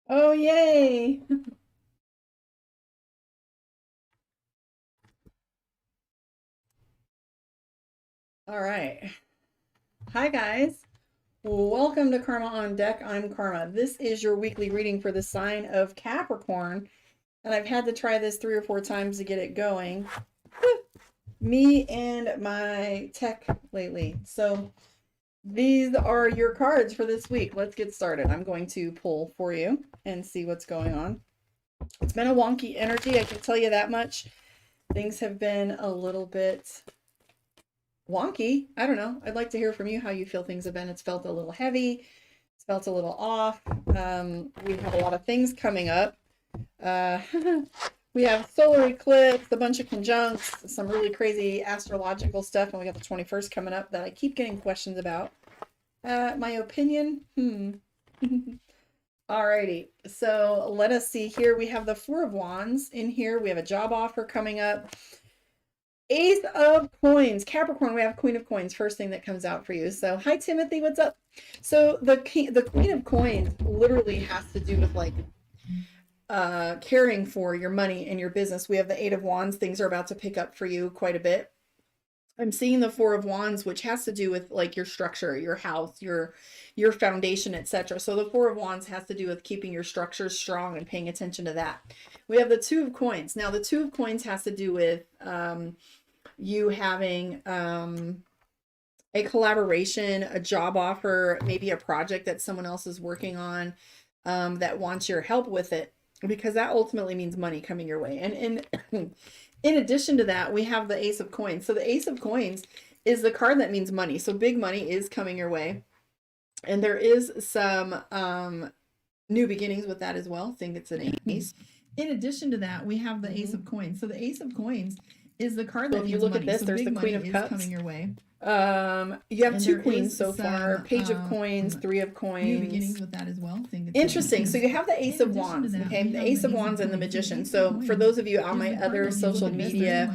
Oh, yay. All right. Hi, guys. Welcome to Karma on Deck. I'm Karma. This is your weekly reading for the sign of Capricorn. And I've had to try this 3 or 4 times to get it going. Me and my tech lately. So these are your cards for this week. Let's get started. I'm going to pull for you and see what's going on. It's been a wonky energy, I can tell you that much. Things have been a little bit wonky. I don't know. I'd like to hear from you how you feel things have been. It's felt a little heavy. It's felt a little off. We have a lot of things coming up. Uh, we have solar eclipse, a bunch of conjuncts, some really crazy astrological stuff, and we got the 21st coming up that I keep getting questions about. My opinion? Alrighty, so let us see here. We have the Four of Wands in here. We have a job offer coming up. Ace of Coins, Capricorn, we have Queen of Coins, first thing that comes out for you. So, hi Timothy, what's up? So the Queen of Coins literally has to do with like caring for your money and your business. We have the Eight of Wands, things are about to pick up for you quite a bit. I'm seeing the Four of Wands, which has to do with like your structure, your house, your foundation, etc. So the Four of Wands has to do with keeping your structures strong and paying attention to that. We have the Two of Coins. Now the Two of Coins has to do with you having a collaboration, a job offer, maybe a project that someone else is working on that wants your help with it, because that ultimately means money coming your way. And in addition to that, we have the Ace of Coins. So the Ace of Coins is the card that means money. So big money is coming your way. And there is some new beginnings with that as well. I think it's an ace. In addition to that, we have the Ace of Coins. So the Ace of Coins is the card that means money. So if you look at this, there's the Queen of Cups coming your way. You have two queens so far, Page of Coins, Three of Coins. New beginnings with that as well. Interesting. So you have the Ace of Wands, okay? The Ace of Wands and the Magician. So for those of you on my other social media,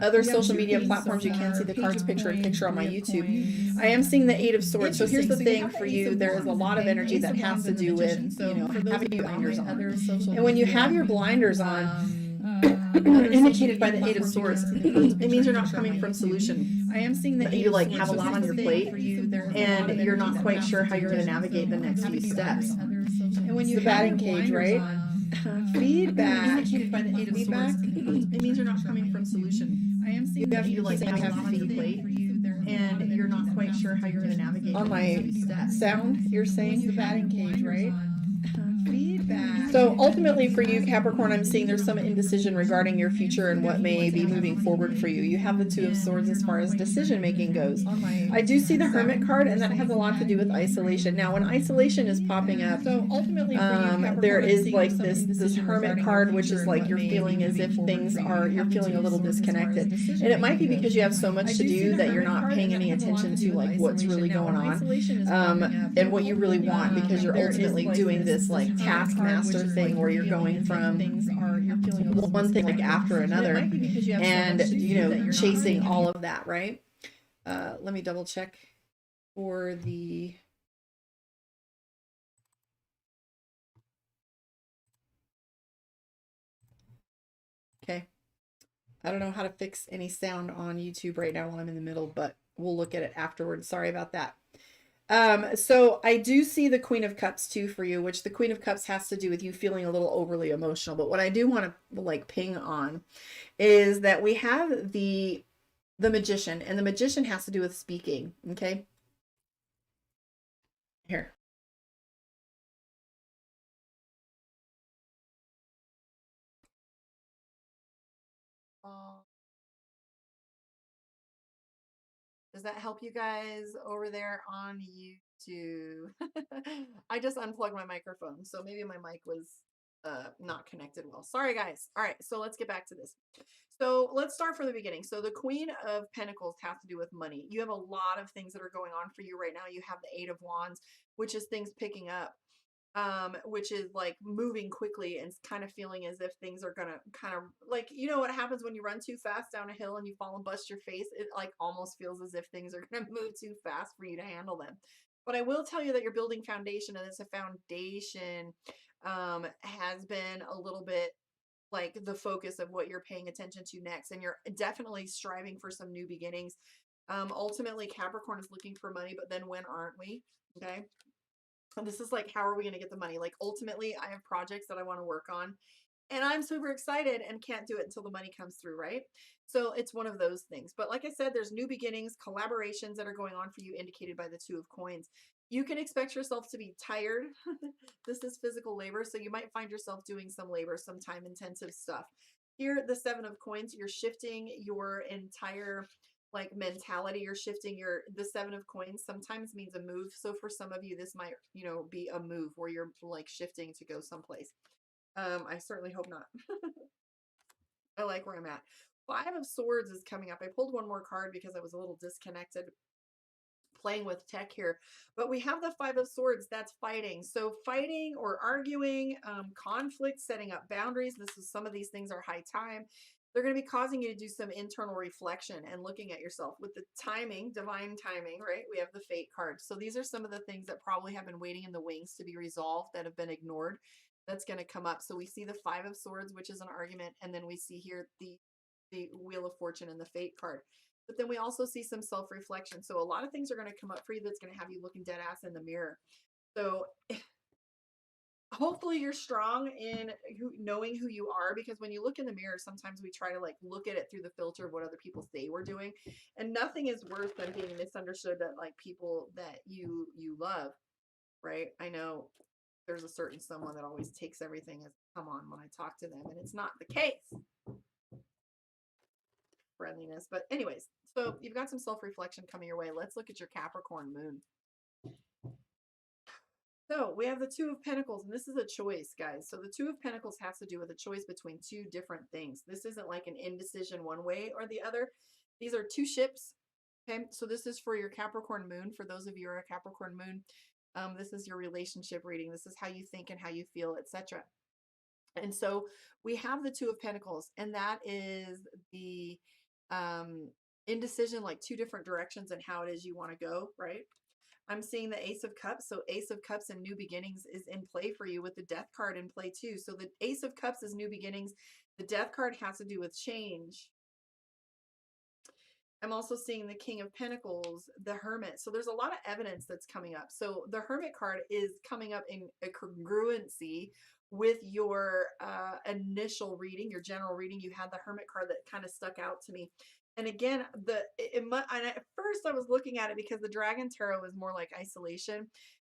other social media platforms, you can see the cards picture in picture on my YouTube. I am seeing the Eight of Swords. So here's the thing for you. There is a lot of energy that has to do with, having your blinders on. And when you have your blinders on, indicated by the Eight of Swords, it means you're not coming from solution. I am seeing that you like have a lot on your plate and you're not quite sure how you're going to navigate the next few steps. And when you the batting cage, right? Feedback. Feedback. It means you're not coming from solution. I am seeing that you like have a plate and you're not quite sure how you're going to navigate on my sound. You're saying the batting cage, right? Feedback. So ultimately for you, Capricorn, I'm seeing there's some indecision regarding your future and what may be moving forward for you. You have the Two of Swords as far as decision making goes. I do see the Hermit card, and that has a lot to do with isolation. Now, when isolation is popping up, so ultimately for you, Capricorn, there is like this Hermit card, which is like you're feeling as if you're feeling a little disconnected. And it might be because you have so much to do that you're not paying any attention to like what's really going on and what you really want, because you're ultimately doing this like taskmaster thing where you're going from one thing like after another and chasing all of that, right? Let me double check for the okay. I don't know how to fix any sound on YouTube right now while I'm in the middle, but we'll look at it afterwards. Sorry about that. So I do see the Queen of Cups too for you, which the Queen of Cups has to do with you feeling a little overly emotional. But what I do want to like ping on is that we have the Magician, and the Magician has to do with speaking. Okay. Here. Does that help you guys over there on YouTube? I just unplugged my microphone, so maybe my mic was not connected well. Sorry, guys. All right, so let's get back to this. So let's start from the beginning. So the Queen of Pentacles has to do with money. You have a lot of things that are going on for you right now. You have the Eight of Wands, which is things picking up, which is like moving quickly and kind of feeling as if things are gonna kind of like, what happens when you run too fast down a hill and you fall and bust your face? It like almost feels as if things are gonna move too fast for you to handle them. But I will tell you that you're building foundation, and this foundation has been a little bit like the focus of what you're paying attention to next. And you're definitely striving for some new beginnings. Ultimately, Capricorn is looking for money, but then when aren't we? Okay. And this is like, how are we going to get the money? Like, ultimately, I have projects that I want to work on, and I'm super excited and can't do it until the money comes through, right? So it's one of those things. But like I said, there's new beginnings, collaborations that are going on for you, indicated by the Two of Coins. You can expect yourself to be tired. This is physical labor, so you might find yourself doing some labor, some time intensive stuff. Here, the Seven of Coins, you're shifting your entire like mentality. You're shifting the Seven of Coins sometimes means a move. So for some of you, this might, be a move where you're like shifting to go someplace. I certainly hope not. I like where I'm at. Five of Swords is coming up. I pulled one more card because I was a little disconnected playing with tech here. But we have the Five of Swords. That's fighting. So fighting or arguing, conflict, setting up boundaries. Some of these things are high time. They're going to be causing you to do some internal reflection and looking at yourself with the timing, divine timing, right? We have the Fate card. So these are some of the things that probably have been waiting in the wings to be resolved, that have been ignored. That's going to come up. So we see the Five of Swords, which is an argument. And then we see here the Wheel of Fortune and the Fate card. But then we also see some self-reflection. So a lot of things are going to come up for you that's going to have you looking dead ass in the mirror. So hopefully you're strong in knowing who you are, because when you look in the mirror, sometimes we try to like look at it through the filter of what other people say we're doing. And nothing is worse than being misunderstood that like people that you love, right? I know there's a certain someone that always takes everything as come on when I talk to them, and it's not the case. Friendliness. But anyways, so you've got some self-reflection coming your way. Let's look at your Capricorn moon. So we have the Two of Pentacles, and this is a choice, guys. So the Two of Pentacles has to do with a choice between two different things. This isn't like an indecision one way or the other. These are two ships. Okay, so this is for your Capricorn moon. For those of you who are a Capricorn moon, this is your relationship reading. This is how you think and how you feel, etc. And so we have the Two of Pentacles, and that is the indecision, like two different directions and how it is you want to go, right? I'm seeing the Ace of Cups. So Ace of Cups and new beginnings is in play for you, with the Death card in play too. So the Ace of Cups is new beginnings. The Death card has to do with change. I'm also seeing the King of Pentacles, the Hermit. So there's a lot of evidence that's coming up. So the Hermit card is coming up in a congruency with your initial reading, your general reading. You had the Hermit card that kind of stuck out to me. And again, and at first I was looking at it because the Dragon Tarot is more like isolation.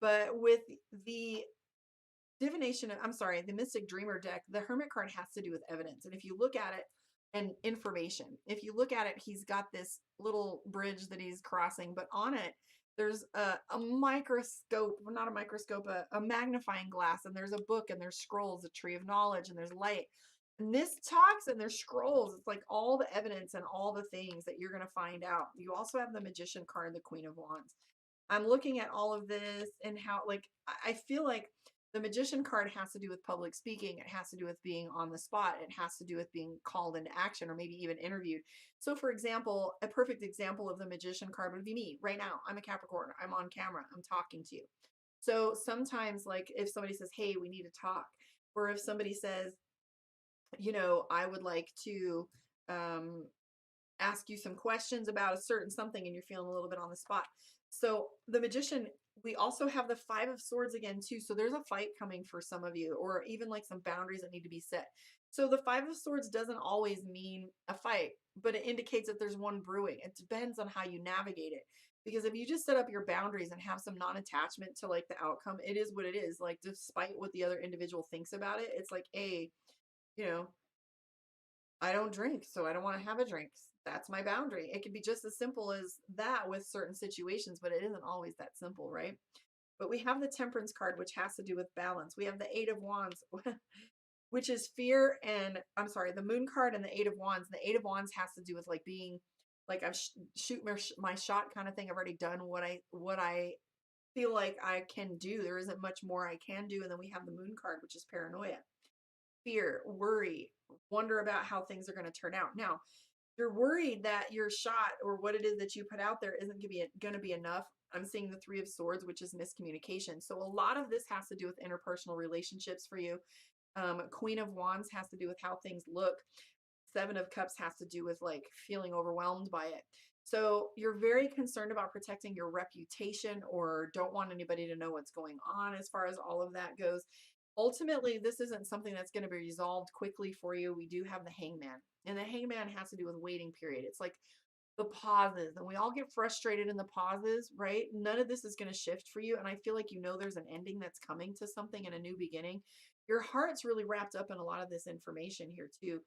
But with the divination, I'm sorry, the Mystic Dreamer deck, the Hermit card has to do with evidence. And if you look at it, and information, if you look at it, he's got this little bridge that he's crossing, but on it, there's a microscope, well, not a microscope, a magnifying glass, and there's a book, and there's scrolls, a tree of knowledge, and there's light. And this talks, and there's scrolls. It's like all the evidence and all the things that you're going to find out. You also have the Magician card, the Queen of Wands. I'm looking at all of this and how, like, I feel like the Magician card has to do with public speaking. It has to do with being on the spot. It has to do with being called into action, or maybe even interviewed. So for example, a perfect example of the Magician card would be me right now. I'm a Capricorn. I'm on camera. I'm talking to you. So sometimes, like, if somebody says, hey, we need to talk, or if somebody says, I would like to ask you some questions about a certain something, and you're feeling a little bit on the spot. So the Magician, we also have the Five of Swords again too. So there's a fight coming for some of you, or even like some boundaries that need to be set. So the Five of Swords doesn't always mean a fight, but it indicates that there's one brewing. It depends on how you navigate it. Because if you just set up your boundaries and have some non-attachment to like the outcome, it is what it is. Like, despite what the other individual thinks about it, it's like, hey, I don't drink, so I don't want to have a drink. That's my boundary. It can be just as simple as that with certain situations, but it isn't always that simple, right? But we have the Temperance card, which has to do with balance. We have the Eight of Wands, which is fear, and I'm sorry, the Moon card and the Eight of Wands. And the Eight of Wands has to do with like being like, I've shoot my shot kind of thing. I've already done what I feel like I can do. There isn't much more I can do. And then we have the Moon card, which is paranoia, fear, worry, wonder about how things are going to turn out. Now, You're worried that your shot or what it is that you put out there isn't going to be enough. I'm seeing the Three of Swords, which is miscommunication. So a lot of this has to do with interpersonal relationships for you. Queen of Wands has to do with how things look. Seven of Cups has to do with like feeling overwhelmed by it. So you're very concerned about protecting your reputation or don't want anybody to know what's going on as far as all of that goes. Ultimately, this isn't something that's going to be resolved quickly for you. We do have the Hangman, and the Hangman has to do with waiting period. It's like the pauses, and we all get frustrated in the pauses, right? None of this is going to shift for you. And I feel like there's an ending that's coming to something and a new beginning. Your heart's really wrapped up in a lot of this information here, too.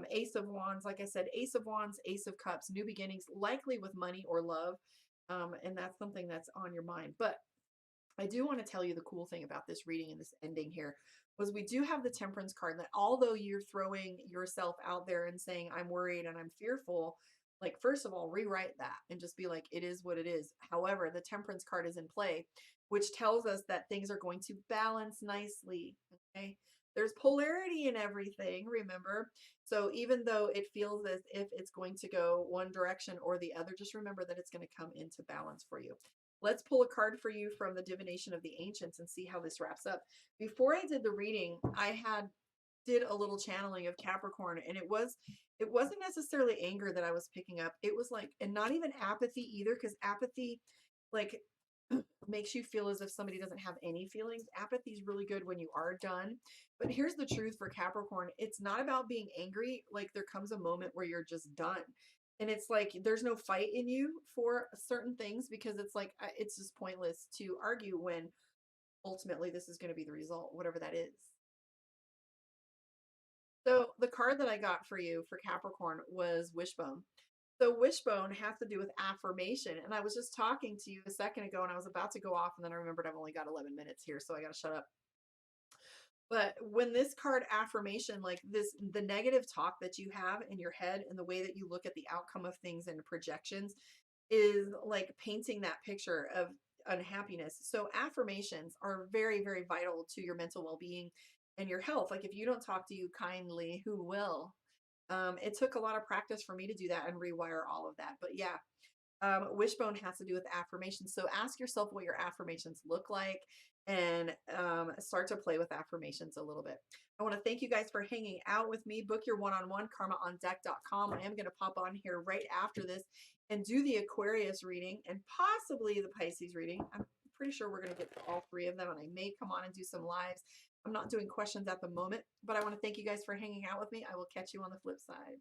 Ace of Wands, like I said, Ace of Wands, Ace of Cups, new beginnings, likely with money or love. And that's something that's on your mind. But I do want to tell you the cool thing about this reading and this ending here was we do have the Temperance card that although you're throwing yourself out there and saying, I'm worried and I'm fearful, like, first of all, rewrite that and just be like, it is what it is. However, the Temperance card is in play, which tells us that things are going to balance nicely. Okay. There's polarity in everything, remember? So even though it feels as if it's going to go one direction or the other, just remember that it's going to come into balance for you. Let's pull a card for you from the Divination of the Ancients and see how this wraps up. Before I did the reading, I did a little channeling of Capricorn, and it wasn't necessarily anger that I was picking up. It was like, and not even apathy either, because apathy like makes you feel as if somebody doesn't have any feelings. Apathy is really good when you are done. But here's the truth for Capricorn. It's not about being angry. Like there comes a moment where you're just done. And it's like there's no fight in you for certain things because it's like it's just pointless to argue when ultimately this is going to be the result, whatever that is. So the card that I got for you for Capricorn was Wishbone. So wishbone has to do with affirmation. And I was just talking to you a second ago and I was about to go off and then I remembered I've only got 11 minutes here, so I got to shut up. But when this card affirmation, like this, the negative talk that you have in your head and the way that you look at the outcome of things and projections is like painting that picture of unhappiness. So affirmations are very, very vital to your mental well-being and your health. Like if you don't talk to you kindly, who will? It took a lot of practice for me to do that and rewire all of that. But yeah, wishbone has to do with affirmations. So ask yourself what your affirmations look like and start to play with affirmations a little bit. I want to thank you guys for hanging out with me. Book your one-on-one, karmaondeck.com. I am going to pop on here right after this and do the Aquarius reading and possibly the Pisces reading. I'm pretty sure we're going to get to all three of them, and I may come on and do some lives. I'm not doing questions at the moment, but I want to thank you guys for hanging out with me. I will catch you on the flip side.